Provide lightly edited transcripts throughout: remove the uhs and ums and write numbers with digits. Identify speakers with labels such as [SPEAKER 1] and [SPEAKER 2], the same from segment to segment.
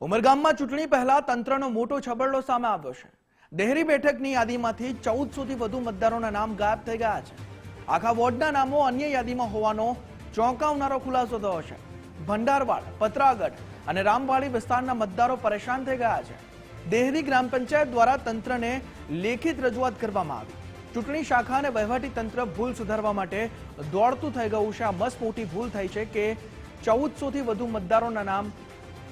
[SPEAKER 1] ઉમરગામમાં ચૂંટણી પહેલા તંત્રનો મોટો છબરડો સામે આવ્યો છે। દેહરી બેઠકની યાદીમાંથી 1400 થી વધુ મતદારોના નામ ગાયબ થઈ ગયા છે। આખા વોર્ડના નામો અન્ય યાદીમાં હોવાનો ચોંકાવનારો ખુલાસો થયો છે। ભંડારવાડ, પતરાગઢ અને રામવાડી વિસ્તારના મતદારો પરેશાન થઈ ગયા છે। દેહરી ગ્રામ પંચાયત દ્વારા તંત્રને લેખિત રજૂઆત કરવામાં આવી। ચૂંટણી શાખા અને વહીવટી તંત્ર ભૂલ સુધારવા માટે દોડતું થઈ ગયું છે। આ મસ્ત મોટી ભૂલ થઈ છે કે 1400 થી વધુ મતદારોના નામ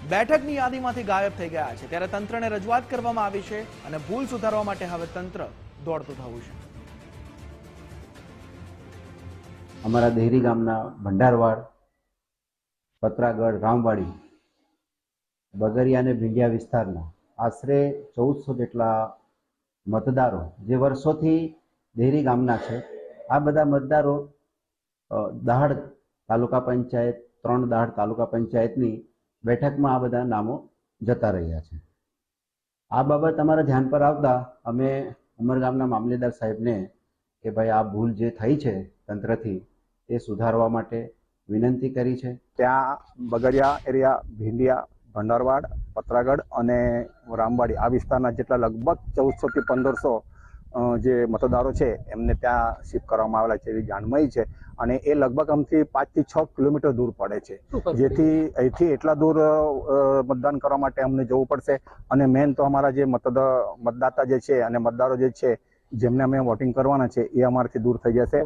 [SPEAKER 1] બેઠકની યાદીમાંથી ગાયબ થઈ ગયા છે। ત્યારે તંત્રને રજૂઆત કરવામાં આવી છે અને ભૂલ સુધારવા માટે હવે તંત્ર દોડતું થયું છે।
[SPEAKER 2] અમારા દેહરી ગામના ભંડારવાડ, પતરાગઢ, રામવાડી, બગરિયા અને ભીંડિયા વિસ્તારના આશરે 1400 જેટલા મતદારો જે વર્ષોથી દેહરી ગામના છે, આ બધા મતદારો દહાડ તાલુકા પંચાયત, 3 દહાડ તાલુકા પંચાયતની બેઠકમાં આ બધા નામો જતા રહ્યા છે। આ બાબત અમારા ધ્યાન પર આવતા અમે ઉમરગામના મામલેદાર સાહેબને કે ભાઈ આ ભૂલ જે થઈ છે તંત્રથી એ સુધારવા માટે વિનંતી કરી છે।
[SPEAKER 3] ત્યાં બગરિયા એરિયા, ભીંડિયા, ભંડારવાડ, પતરાગઢ અને રામવાડી આ વિસ્તારના જેટલા લગભગ 1400 થી 1500 જે મતદારો છે એમને ત્યાં શિફ્ટ કરવામાં આવેલા છે એવી જાણ મળી છે અને એ લગભગ આમથી 5 થી 6 કિલોમીટર દૂર પડે છે, જેથી અહીંથી એટલા દૂર મતદાન કરવા માટે અમને જવું પડશે અને મેન તો અમારા જે મતદાતા જે છે અને મતદારો જે છે જેમને અમે વોટિંગ કરવાના છે એ અમારાથી દૂર થઈ જશે।